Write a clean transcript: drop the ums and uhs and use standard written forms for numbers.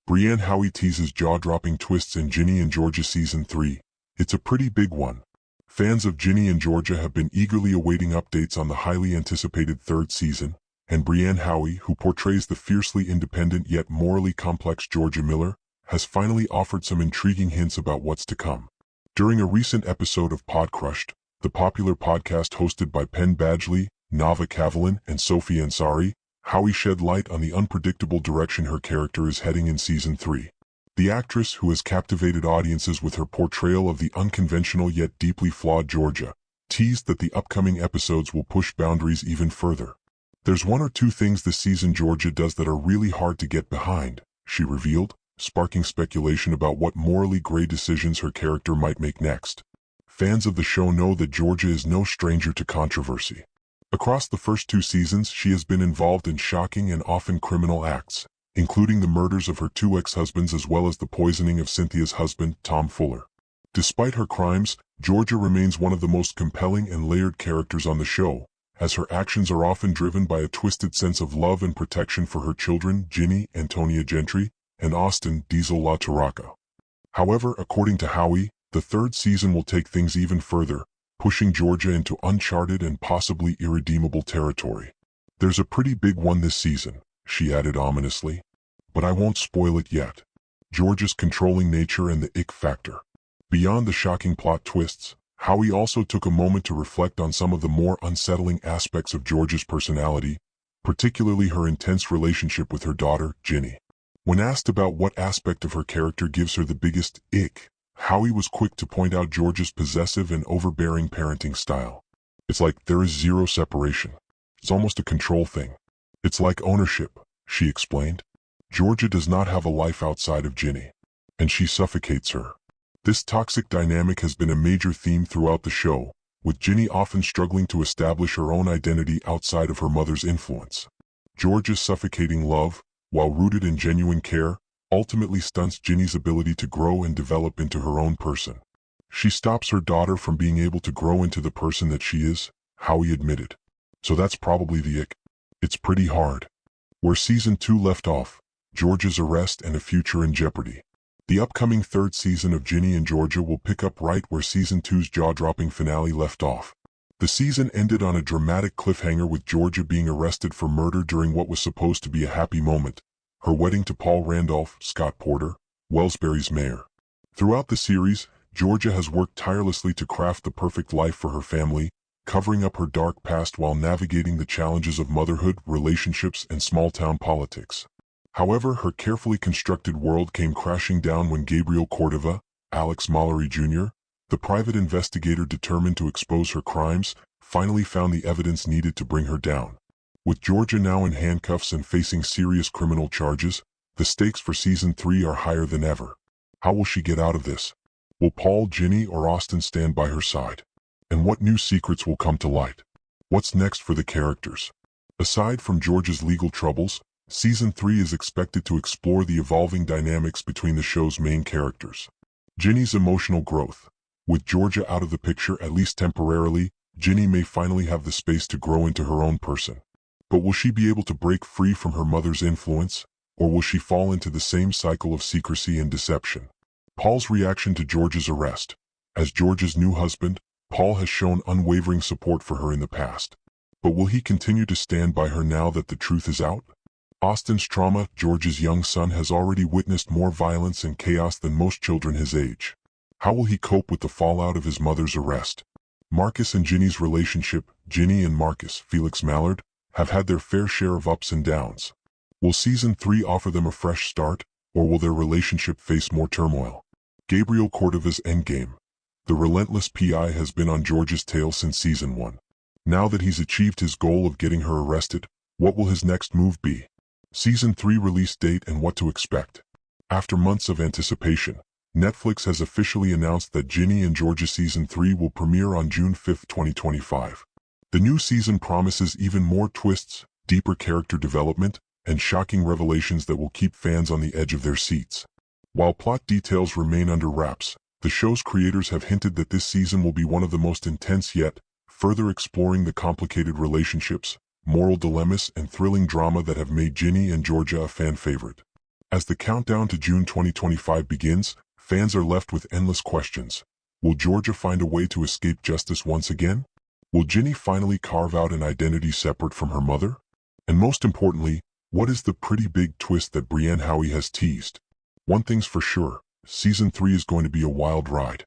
Brianne Howey teases jaw-dropping twists in Ginny and Georgia Season 3. It's a pretty big one. Fans of Ginny and Georgia have been eagerly awaiting updates on the highly anticipated third season, and Brianne Howey, who portrays the fiercely independent yet morally complex Georgia Miller, has finally offered some intriguing hints about what's to come. During a recent episode of Podcrushed, the popular podcast hosted by Penn Badgley, Nava Kavalin, and Sophie Ansari, Howey shed light on the unpredictable direction her character is heading in Season 3. The actress, who has captivated audiences with her portrayal of the unconventional yet deeply flawed Georgia, teased that the upcoming episodes will push boundaries even further. "There's one or two things this season Georgia does that are really hard to get behind," she revealed, sparking speculation about what morally gray decisions her character might make next. Fans of the show know that Georgia is no stranger to controversy. Across the first two seasons, she has been involved in shocking and often criminal acts, including the murders of her two ex-husbands as well as the poisoning of Cynthia's husband, Tom Fuller. Despite her crimes, Georgia remains one of the most compelling and layered characters on the show, as her actions are often driven by a twisted sense of love and protection for her children, Ginny, Antonia Gentry, and Austin, Diesel La Taraca. However, according to Howey, the third season will take things even further, pushing Georgia into uncharted and possibly irredeemable territory. "There's a pretty big one this season," she added ominously. "But I won't spoil it yet. Georgia's controlling nature and the ick factor." Beyond the shocking plot twists, Howey also took a moment to reflect on some of the more unsettling aspects of Georgia's personality, particularly her intense relationship with her daughter, Ginny. When asked about what aspect of her character gives her the biggest ick, Howey was quick to point out Georgia's possessive and overbearing parenting style. "It's like there is zero separation. It's almost a control thing. It's like ownership," she explained. "Georgia does not have a life outside of Ginny, and she suffocates her." This toxic dynamic has been a major theme throughout the show, with Ginny often struggling to establish her own identity outside of her mother's influence. Georgia's suffocating love, while rooted in genuine care, ultimately stunts Ginny's ability to grow and develop into her own person. She stops her daughter from being able to grow into the person that she is, Howey admitted. "So that's probably the ick. It's pretty hard." Where Season 2 left off, Georgia's arrest and a future in jeopardy. The upcoming third season of Ginny and Georgia will pick up right where Season 2's jaw-dropping finale left off. The season ended on a dramatic cliffhanger with Georgia being arrested for murder during what was supposed to be a happy moment, her wedding to Paul Randolph Scott Porter, Wellsbury's mayor. Throughout the series, Georgia has worked tirelessly to craft the perfect life for her family, covering up her dark past while navigating the challenges of motherhood, relationships, and small-town politics. However, her carefully constructed world came crashing down when Gabriel Cordova, Alex Mallory Jr., the private investigator determined to expose her crimes, finally found the evidence needed to bring her down. With Georgia now in handcuffs and facing serious criminal charges, the stakes for Season 3 are higher than ever. How will she get out of this? Will Paul, Ginny, or Austin stand by her side? And what new secrets will come to light? What's next for the characters? Aside from Georgia's legal troubles, Season 3 is expected to explore the evolving dynamics between the show's main characters. Ginny's emotional growth. With Georgia out of the picture at least temporarily, Ginny may finally have the space to grow into her own person. But will she be able to break free from her mother's influence, or will she fall into the same cycle of secrecy and deception? Paul's reaction to Georgia's arrest. As Georgia's new husband, Paul has shown unwavering support for her in the past. But will he continue to stand by her now that the truth is out? Austin's trauma. Georgia's young son has already witnessed more violence and chaos than most children his age. How will he cope with the fallout of his mother's arrest? Marcus and Ginny's relationship. Ginny and Marcus, Felix Mallard, have had their fair share of ups and downs. Will Season 3 offer them a fresh start, or will their relationship face more turmoil? Gabriel Cordova's endgame. The relentless PI has been on Georgia's tail since Season 1. Now that he's achieved his goal of getting her arrested, what will his next move be? Season 3 release date and what to expect. After months of anticipation, Netflix has officially announced that Ginny and Georgia Season 3 will premiere on June 5, 2025. The new season promises even more twists, deeper character development, and shocking revelations that will keep fans on the edge of their seats. While plot details remain under wraps, the show's creators have hinted that this season will be one of the most intense yet, further exploring the complicated relationships, moral dilemmas, and thrilling drama that have made Ginny and Georgia a fan favorite. As the countdown to June 2025 begins, fans are left with endless questions. Will Georgia find a way to escape justice once again? Will Ginny finally carve out an identity separate from her mother? And most importantly, what is the pretty big twist that Brianne Howey has teased? One thing's for sure, Season 3 is going to be a wild ride.